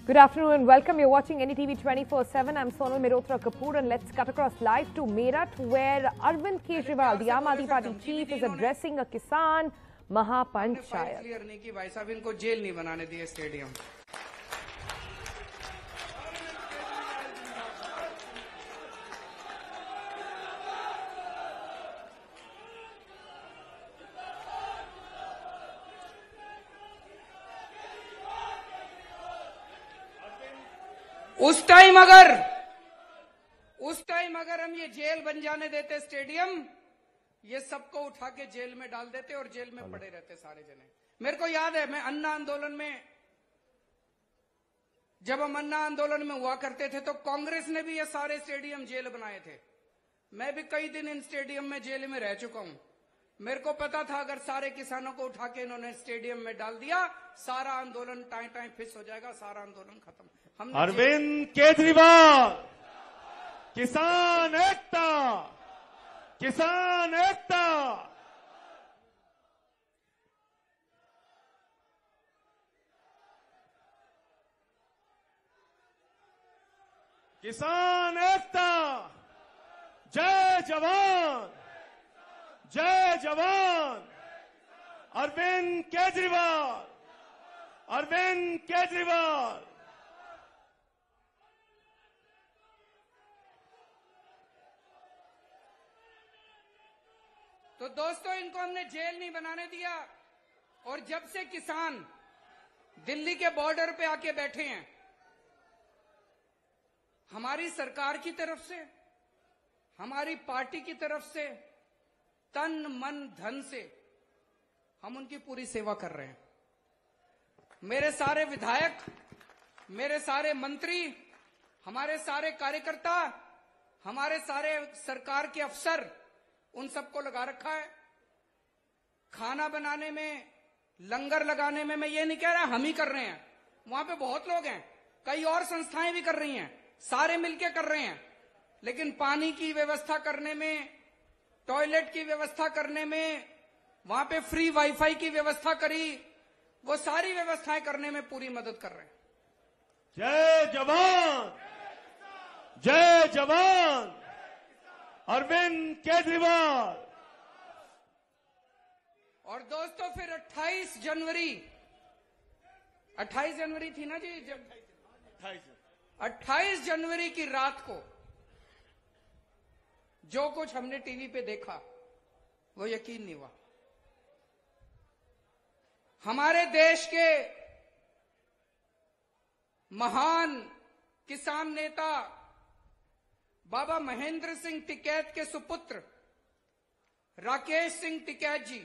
Good afternoon and welcome. You're watching NETV 24/7. I'm Sonal Mehrotra Kapoor and let's cut across live to Meerut where Arvind Kejriwal, the Aam Aadmi Party chief, is addressing a Kisan Mahapanchayat. Clear नहीं कि भाई साहब इनको jail नहीं बनाने दिए stadium. उस time अगर हम ये जेल बन जाने देते स्टेडियम, ये सबको उठा के जेल में डाल देते और जेल में पड़े रहते सारे जने। मेरे को याद है, मैं अन्ना आंदोलन में, जब हम अन्ना आंदोलन में हुआ करते थे तो कांग्रेस ने भी ये सारे स्टेडियम जेल बनाए थे। मैं भी कई दिन इन स्टेडियम में जेल में रह चुका हूं। मेरे को पता था अगर सारे किसानों को उठा के इन्होंने स्टेडियम में डाल दिया, सारा आंदोलन टाइम फिस हो जाएगा, सारा आंदोलन खत्म। अरविंद केजरीवाल, किसान एकता, किसान एकता। किसान एकता, जय जवान, जय जवान। अरविंद केजरीवाल, अरविंद केजरीवाल। तो दोस्तों, इनको हमने जेल नहीं बनाने दिया। और जब से किसान दिल्ली के बॉर्डर पे आके बैठे हैं, हमारी सरकार की तरफ से, हमारी पार्टी की तरफ से तन मन धन से हम उनकी पूरी सेवा कर रहे हैं। मेरे सारे विधायक, मेरे सारे मंत्री, हमारे सारे कार्यकर्ता, हमारे सारे सरकार के अफसर, उन सबको लगा रखा है। खाना बनाने में, लंगर लगाने में, मैं ये नहीं कह रहा हम ही कर रहे हैं, वहां पे बहुत लोग हैं, कई और संस्थाएं भी कर रही हैं, सारे मिलके कर रहे हैं। लेकिन पानी की व्यवस्था करने में, टॉयलेट की व्यवस्था करने में, वहां पे फ्री वाईफाई की व्यवस्था करी, वो सारी व्यवस्थाएं करने में पूरी मदद कर रहे हैं। जय जवान, जय जवान। अरविंद केजरीवाल। और दोस्तों, फिर 28 जनवरी थी ना जी, जब 28 जनवरी की रात को जो कुछ हमने टीवी पे देखा वो यकीन नहीं हुआ। हमारे देश के महान किसान नेता बाबा महेंद्र सिंह टिकैत के सुपुत्र राकेश सिंह टिकैत जी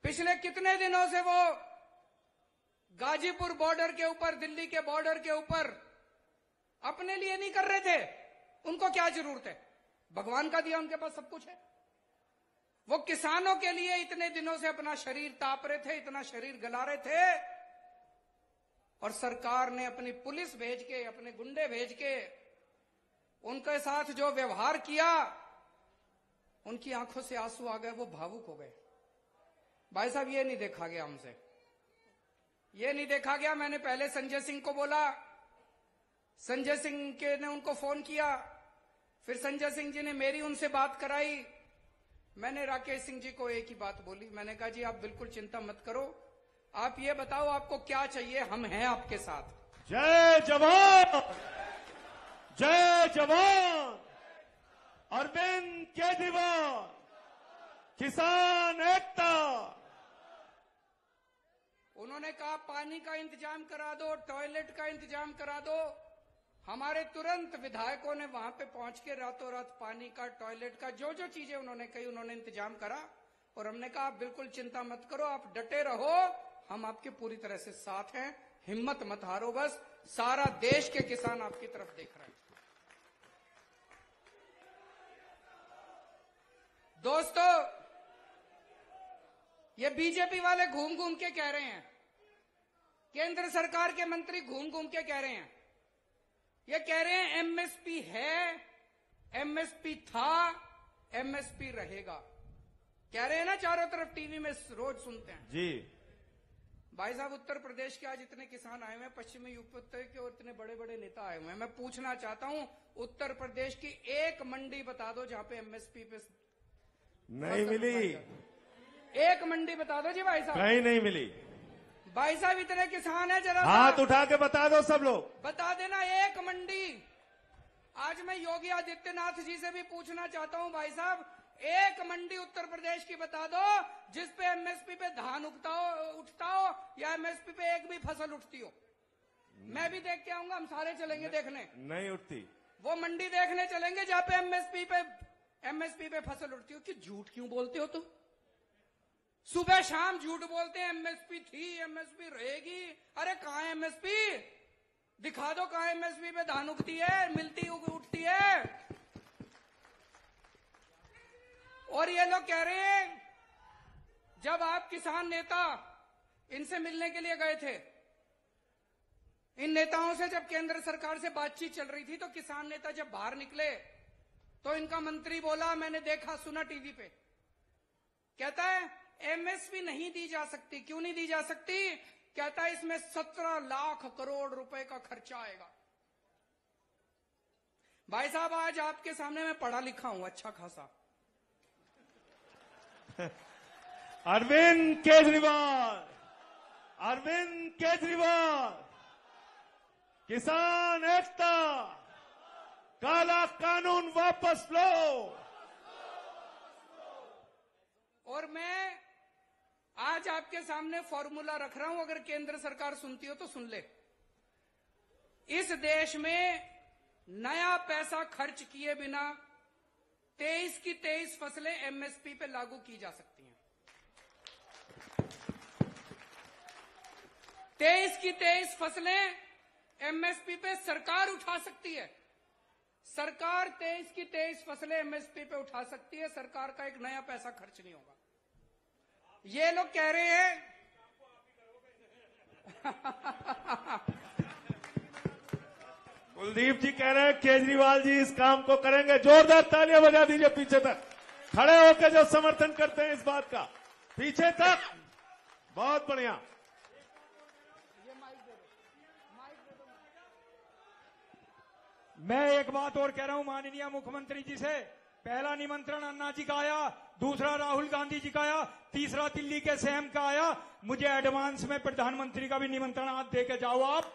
पिछले कितने दिनों से वो गाजीपुर बॉर्डर के ऊपर, दिल्ली के बॉर्डर के ऊपर अपने लिए नहीं कर रहे थे। उनको क्या जरूरत है, भगवान का दिया उनके पास सब कुछ है। वो किसानों के लिए इतने दिनों से अपना शरीर ताप रहे थे, इतना शरीर गला रहे थे, और सरकार ने अपनी पुलिस भेज के, अपने गुंडे भेज के उनके साथ जो व्यवहार किया, उनकी आंखों से आंसू आ गए, वो भावुक हो गए। भाई साहब, ये नहीं देखा गया हमसे, ये नहीं देखा गया। मैंने पहले संजय सिंह को बोला, संजय सिंह के ने उनको फोन किया, फिर संजय सिंह जी ने मेरी उनसे बात कराई। मैंने राकेश सिंह जी को एक ही बात बोली, मैंने कहा जी आप बिल्कुल चिंता मत करो, आप ये बताओ आपको क्या चाहिए, हम हैं आपके साथ। जय जवान, जय जवान। अरविंद केजरीवाल, किसान एकता। उन्होंने कहा पानी का इंतजाम करा दो, टॉयलेट का इंतजाम करा दो। हमारे तुरंत विधायकों ने वहां पे पहुंच के रातों रात पानी का, टॉयलेट का, जो जो चीजें उन्होंने कही, उन्होंने इंतजाम करा। और हमने कहा आप बिल्कुल चिंता मत करो, आप डटे रहो, हम आपके पूरी तरह से साथ हैं, हिम्मत मत हारो, बस सारा देश के किसान आपकी तरफ देख रहे हैं। दोस्तों, ये बीजेपी वाले घूम घूम के कह रहे हैं, केंद्र सरकार के मंत्री घूम घूम के कह रहे हैं, ये कह रहे हैं एमएसपी है, एमएसपी था, एमएसपी रहेगा। कह रहे हैं ना, चारों तरफ टीवी में रोज सुनते हैं जी। भाई साहब, उत्तर प्रदेश के आज इतने किसान आए हुए हैं, पश्चिमी यूपी के और इतने बड़े बड़े नेता आए हुए हैं। मैं पूछना चाहता हूं, उत्तर प्रदेश की एक मंडी बता दो जहां पे एमएसपी पे नहीं मिली। एक मंडी बता दो जी भाई साहब। कहीं नहीं मिली। भाई साहब, इतने किसान हैं, जरा हाथ उठा के बता दो सब लोग। बता देना एक मंडी। आज मैं योगी आदित्यनाथ जी से भी पूछना चाहता हूं, भाई साहब, एक मंडी उत्तर प्रदेश की बता दो जिस पे एमएसपी पे धान उठता हो या एमएसपी पे एक भी फसल उठती हो। मैं भी देख के आऊंगा, हम सारे चलेंगे देखने। नहीं उठती। वो मंडी देखने चलेंगे जहां पे एमएसपी पे फसल उठती हो। कि झूठ क्यों बोलते हो तुम? सुबह शाम झूठ बोलते हैं, एमएसपी थी, एमएसपी रहेगी। अरे कहां है एमएसपी? दिखा दो कहां एमएसपी पे धान उगती है, मिलती उठती है। और ये लोग कह रहे हैं, जब आप किसान नेता इनसे मिलने के लिए गए थे, इन नेताओं से जब केंद्र सरकार से बातचीत चल रही थी, तो किसान नेता जब बाहर निकले तो इनका मंत्री बोला, मैंने देखा सुना टीवी पे, कहता है एमएसपी नहीं दी जा सकती। क्यों नहीं दी जा सकती? कहता है इसमें 17 लाख करोड़ रुपए का खर्चा आएगा। भाई साहब, आज आपके सामने मैं पढ़ा लिखा हूं अच्छा खासा। अरविंद केजरीवाल, अरविंद केजरीवाल, किसान एकता, काला कानून वापस लो। और मैं आज आपके सामने फॉर्मूला रख रहा हूं, अगर केंद्र सरकार सुनती हो तो सुन ले। इस देश में नया पैसा खर्च किए बिना 23 की 23 फसलें एमएसपी पे लागू की जा सकती हैं। 23 की 23 फसलें एमएसपी पे सरकार उठा सकती है। सरकार 23 की 23 फसलें एमएसपी पे उठा सकती है। सरकार का एक नया पैसा खर्च नहीं होगा। ये लोग कह रहे हैं कुलदीप जी कह रहे हैं केजरीवाल जी इस काम को करेंगे। जोरदार तालियां बजा दीजिए पीछे तक खड़े होकर जो समर्थन करते हैं इस बात का, पीछे तक। बहुत बढ़िया। मैं एक बात और कह रहा हूं माननीय मुख्यमंत्री जी से। पहला निमंत्रण अन्ना जी का आया, दूसरा राहुल गांधी जी का आया, तीसरा दिल्ली के सीएम का आया। मुझे एडवांस में प्रधानमंत्री का भी निमंत्रण आज दे के जाओ आप।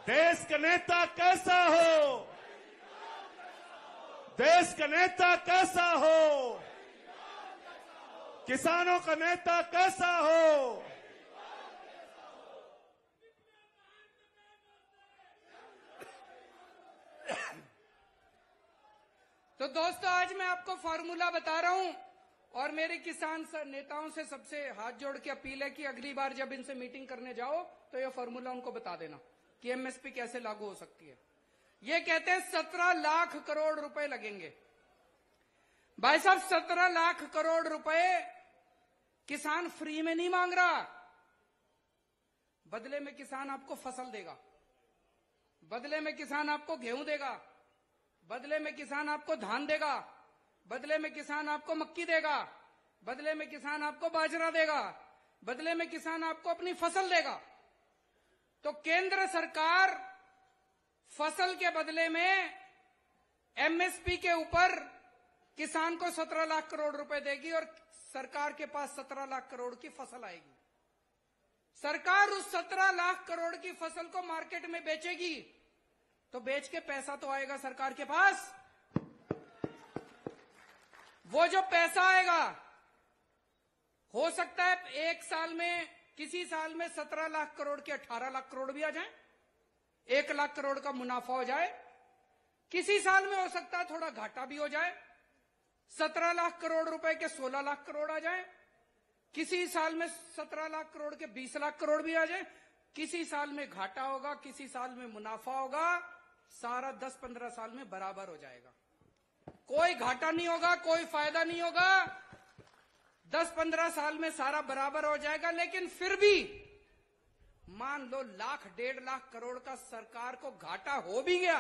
देश का नेता कैसा हो, देश का नेता कैसा हो, किसानों का नेता कैसा हो। तो दोस्तों, आज मैं आपको फॉर्मूला बता रहा हूं और मेरे किसान नेताओं से सबसे हाथ जोड़ के अपील है कि अगली बार जब इनसे मीटिंग करने जाओ तो ये फॉर्मूला उनको बता देना कि एमएसपी कैसे लागू हो सकती है। ये कहते हैं 17 लाख करोड़ रुपए लगेंगे। भाई साहब, 17 लाख करोड़ रुपए किसान फ्री में नहीं मांग रहा। बदले में किसान आपको फसल देगा, बदले में किसान आपको गेहूं देगा, बदले में किसान आपको धान देगा, बदले में किसान आपको मक्की देगा, बदले में किसान आपको बाजरा देगा, बदले में किसान आपको अपनी फसल देगा। तो केंद्र सरकार फसल के बदले में एमएसपी के ऊपर किसान को 17 लाख करोड़ रुपए देगी और सरकार के पास 17 लाख करोड़ की फसल आएगी। सरकार उस 17 लाख करोड़ की फसल को मार्केट में बेचेगी तो बेच के पैसा तो आएगा सरकार के पास। वो जो पैसा आएगा, हो सकता है एक साल में, किसी साल में 17 लाख करोड़ के 18 लाख करोड़ भी आ जाए, 1 लाख करोड़ का मुनाफा हो जाए। किसी साल में हो सकता है थोड़ा घाटा भी हो जाए, 17 लाख करोड़ रुपए के 16 लाख करोड़ आ जाए। किसी साल में 17 लाख करोड़ के 20 लाख करोड़ भी आ जाए। किसी साल में घाटा होगा, किसी साल में मुनाफा होगा। सारा 10-15 साल में बराबर हो जाएगा। कोई घाटा नहीं होगा, कोई फायदा नहीं होगा। 10-15 साल में सारा बराबर हो जाएगा। लेकिन फिर भी मान लो 1-1.5 लाख करोड़ का सरकार को घाटा हो भी गया,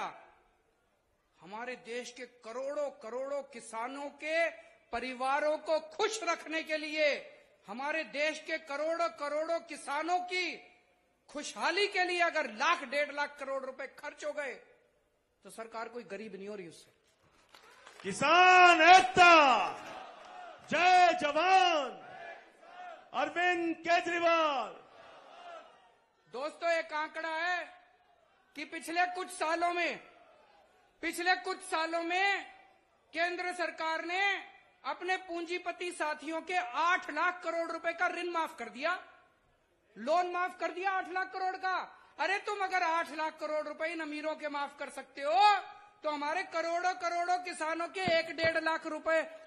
हमारे देश के करोड़ों करोड़ों किसानों के परिवारों को खुश रखने के लिए, हमारे देश के करोड़ों करोड़ों किसानों की खुशहाली के लिए अगर लाख 1.5 लाख करोड़ रुपए खर्च हो गए तो सरकार कोई गरीब नहीं हो रही उससे। किसान एकता, जय जवान, अरविंद केजरीवाल। दोस्तों, एक आंकड़ा है कि पिछले कुछ सालों में केंद्र सरकार ने अपने पूंजीपति साथियों के 8 लाख करोड़ रुपए का ऋण माफ कर दिया, लोन माफ कर दिया 8 लाख करोड़ का। अरे तुम अगर 8 लाख करोड़ रुपए इन अमीरों के माफ कर सकते हो तो हमारे करोड़ों करोड़ों किसानों के 1-1.5 लाख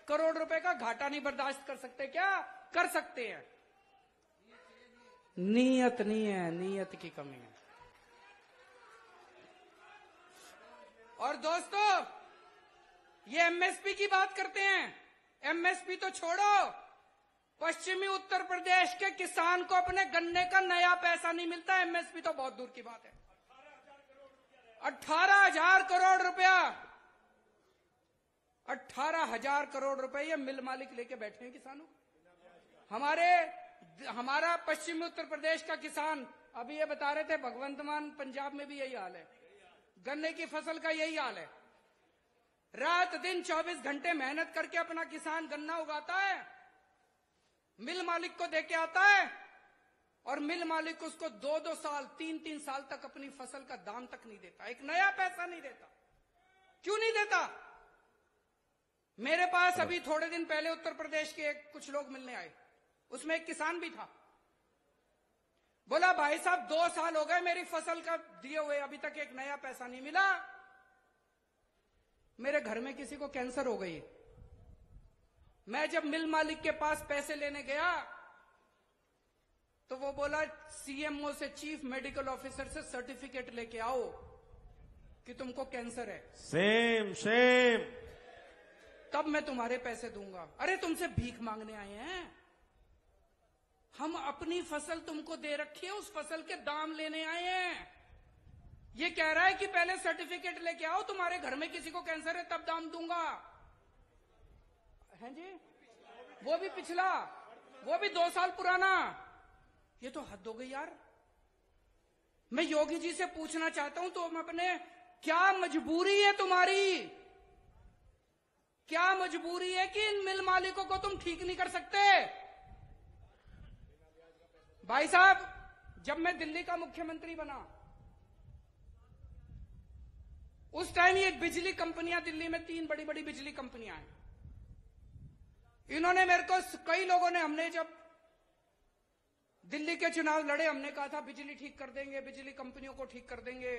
करोड़ रुपए का घाटा नहीं बर्दाश्त कर सकते क्या? कर सकते हैं। नीयत नहीं है, नीयत की कमी है। और दोस्तों, ये एमएसपी की बात करते हैं। एमएसपी तो छोड़ो, पश्चिमी उत्तर प्रदेश के किसान को अपने गन्ने का नया पैसा नहीं मिलता। एमएसपी तो बहुत दूर की बात है। 18,000 करोड़ रुपया, 18,000 करोड़ रुपए ये मिल मालिक लेके बैठे हैं किसानों। हमारा पश्चिमी उत्तर प्रदेश का किसान, अभी ये बता रहे थे भगवंत मान पंजाब में भी यही हाल है, गन्ने की फसल का यही हाल है। रात दिन 24 घंटे मेहनत करके अपना किसान गन्ना उगाता है, मिल मालिक को देके आता है और मिल मालिक उसको 2-2 साल 3-3 साल तक अपनी फसल का दाम तक नहीं देता, एक नया पैसा नहीं देता। क्यों नहीं देता? मेरे पास अभी थोड़े दिन पहले उत्तर प्रदेश के कुछ लोग मिलने आए, उसमें एक किसान भी था। बोला, भाई साहब 2 साल हो गए मेरी फसल का दिए हुए, अभी तक एक नया पैसा नहीं मिला। मेरे घर में किसी को कैंसर हो गई। मैं जब मिल मालिक के पास पैसे लेने गया तो वो बोला, सीएमओ से, चीफ मेडिकल ऑफिसर से सर्टिफिकेट लेके आओ कि तुमको कैंसर है, सेम तब मैं तुम्हारे पैसे दूंगा। अरे तुमसे भीख मांगने आए हैं हम, अपनी फसल तुमको दे रखी है, उस फसल के दाम लेने आए हैं। ये कह रहा है कि पहले सर्टिफिकेट लेके आओ, तुम्हारे घर में किसी को कैंसर है तब दाम दूंगा। हैं जी, वो भी पिछला, वो भी 2 साल पुराना। ये तो हद हो गई यार। मैं योगी जी से पूछना चाहता हूं, तुम अपने, क्या मजबूरी है तुम्हारी? क्या मजबूरी है कि इन मिल मालिकों को तुम ठीक नहीं कर सकते? भाई साहब, जब मैं दिल्ली का मुख्यमंत्री बना उस टाइम ये बिजली कंपनियां, दिल्ली में 3 बड़ी बड़ी बिजली कंपनियां हैं। इन्होंने मेरे को, कई लोगों ने, हमने जब दिल्ली के चुनाव लड़े, हमने कहा था बिजली ठीक कर देंगे, बिजली कंपनियों को ठीक कर देंगे,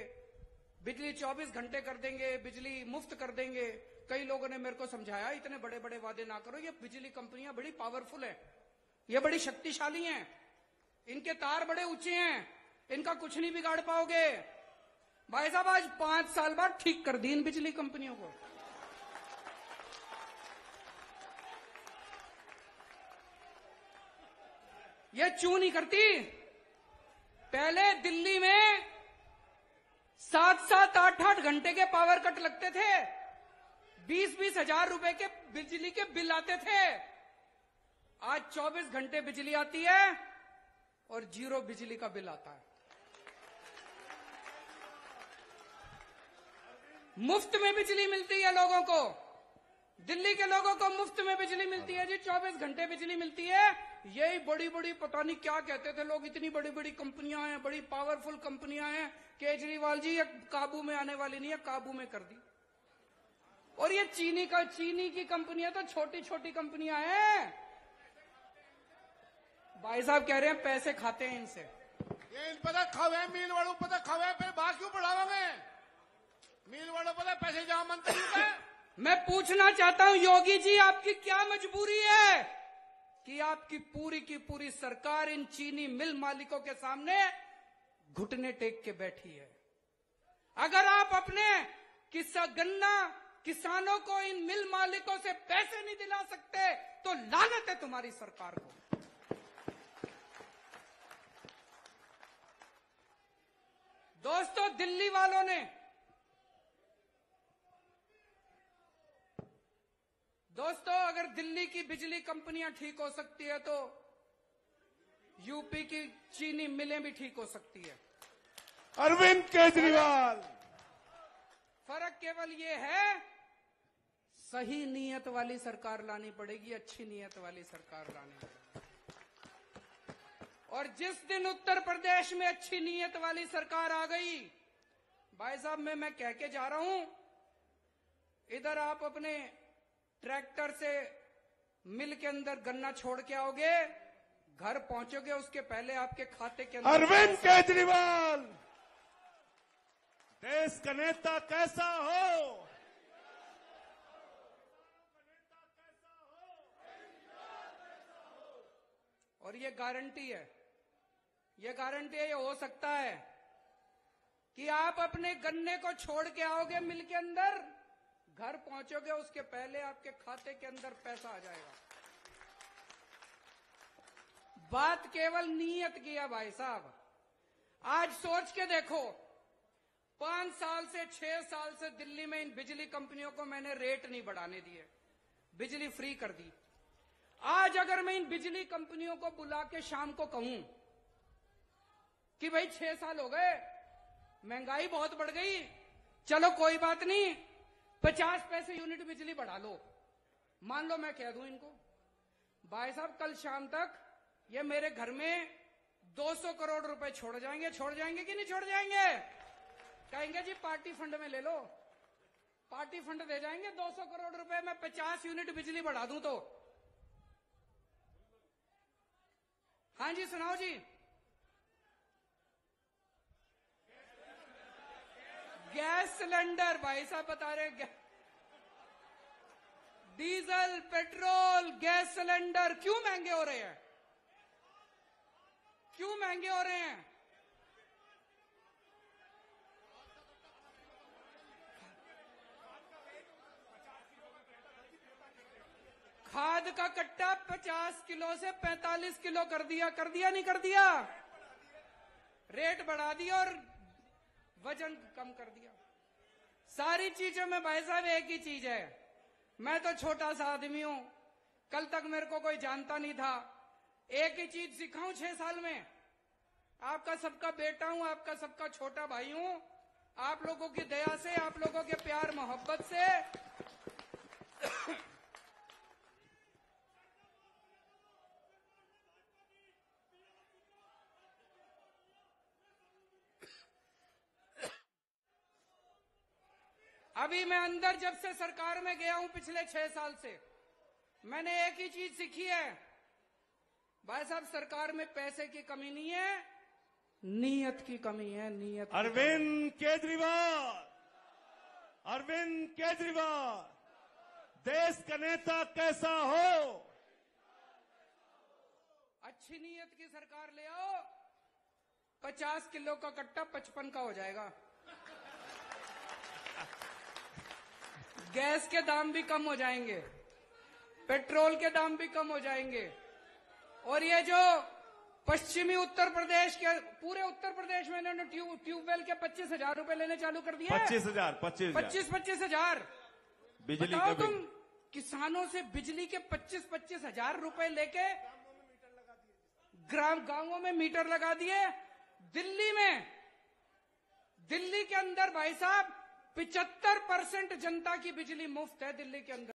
बिजली 24 घंटे कर देंगे, बिजली मुफ्त कर देंगे। कई लोगों ने मेरे को समझाया, इतने बड़े बड़े वादे ना करो, ये बिजली कंपनियां बड़ी पावरफुल है, ये बड़ी शक्तिशाली हैं, इनके तार बड़े ऊंचे हैं, इनका कुछ नहीं बिगाड़ पाओगे। भाई साहब, आज 5 साल बाद ठीक कर दी इन बिजली कंपनियों को। ये क्यों नहीं करती? पहले दिल्ली में 7-7, 8-8 घंटे के पावर कट लगते थे, 20-20 हजार रुपए के बिजली के बिल आते थे। आज 24 घंटे बिजली आती है और 0 बिजली का बिल आता है। मुफ्त में बिजली मिलती है लोगों को, दिल्ली के लोगों को मुफ्त में बिजली मिलती है जी, 24 घंटे बिजली मिलती है। यही बड़ी बड़ी, पता नहीं क्या कहते थे लोग, इतनी बड़ी बड़ी कंपनियां हैं, बड़ी पावरफुल कंपनियां हैं। केजरीवाल जी, ये काबू में आने वाली नहीं है, काबू में कर दी। और ये चीनी की कंपनियां तो छोटी छोटी कंपनियां हैं। भाई साहब कह रहे हैं पैसे खाते हैं इनसे। ये इन पता खवे मिल वालों पता खवे पे बात क्यों बढ़ावांगे? मिल वालों पता पैसे जमा मंत्री का। मैं पूछना चाहता हूं योगी जी, आपकी क्या मजबूरी है कि आपकी पूरी की पूरी सरकार इन चीनी मिल मालिकों के सामने घुटने टेक के बैठी है? अगर आप अपने गन्ना किसानों को, इन मिल मालिकों से पैसे नहीं दिला सकते तो लानत है तुम्हारी सरकार को। दोस्तों, दिल्ली वालों ने दोस्तों, अगर दिल्ली की बिजली कंपनियां ठीक हो सकती है तो यूपी की चीनी मिलें भी ठीक हो सकती है। अरविंद केजरीवाल, फर्क केवल ये है, सही नीयत वाली सरकार लानी पड़ेगी, अच्छी नीयत वाली सरकार लानी पड़ेगी। और जिस दिन उत्तर प्रदेश में अच्छी नीयत वाली सरकार आ गई, भाई साहब मैं कह के जा रहा हूं, इधर आप अपने ट्रैक्टर से मिल के अंदर गन्ना छोड़ के आओगे, घर पहुंचोगे, उसके पहले आपके खाते के अंदर अरविंद केजरीवाल, देश का नेता कैसा हो, और ये गारंटी है, ये हो सकता है कि आप अपने गन्ने को छोड़ के आओगे मिल के अंदर, घर पहुंचोगे, उसके पहले आपके खाते के अंदर पैसा आ जाएगा। बात केवल नीयत की है भाई साहब। आज सोच के देखो, 5 साल से 6 साल से दिल्ली में इन बिजली कंपनियों को मैंने रेट नहीं बढ़ाने दिए, बिजली फ्री कर दी। आज अगर मैं इन बिजली कंपनियों को बुला के शाम को कहूं कि भाई 6 साल हो गए, महंगाई बहुत बढ़ गई, चलो कोई बात नहीं, 50 पैसे यूनिट बिजली बढ़ा लो, मान लो मैं कह दूं इनको, भाई साहब कल शाम तक ये मेरे घर में 200 करोड़ रुपए छोड़ जाएंगे कि नहीं छोड़ जाएंगे? कहेंगे जी पार्टी फंड में ले लो, पार्टी फंड दे जाएंगे 200 करोड़ रुपए में 50 यूनिट बिजली बढ़ा दूं तो। हाँ जी, सुनाओ जी। गैस सिलेंडर, भाई साहब बता रहे, डीजल, पेट्रोल, गैस सिलेंडर क्यों महंगे हो रहे हैं? क्यों महंगे हो रहे हैं? खाद का कट्टा 50 किलो से 45 किलो कर दिया नहीं कर दिया? रेट बढ़ा दिया और वजन कम कर दिया। सारी चीजों में भाई साहब एक ही चीज है, मैं तो छोटा सा आदमी हूं, कल तक मेरे को कोई जानता नहीं था, एक ही चीज सीखा हूं 6 साल में, आपका सबका बेटा हूं, आपका सबका छोटा भाई हूं, आप लोगों की दया से, आप लोगों के प्यार मोहब्बत से अभी मैं अंदर जब से सरकार में गया हूं पिछले 6 साल से, मैंने एक ही चीज सीखी है भाई साहब, सरकार में पैसे की कमी नहीं है, नीयत की कमी है, नीयत। अरविंद केजरीवाल, अरविंद केजरीवाल, देश का नेता कैसा हो, अच्छी नीयत की सरकार ले आओ, 50 किलो का कट्टा 55 का हो जाएगा, गैस के दाम भी कम हो जाएंगे, पेट्रोल के दाम भी कम हो जाएंगे, और ये जो पश्चिमी उत्तर प्रदेश के, पूरे उत्तर प्रदेश में इन्होंने ट्यूबवेल के 25,000 रुपए लेने चालू कर दिए। 25,000 बिजली बताओ के तुम, किसानों से बिजली के 25,000 रुपए लेके गांवों में मीटर लगा दिए। दिल्ली के अंदर भाई साहब 75% जनता की बिजली मुफ्त है दिल्ली के अंदर।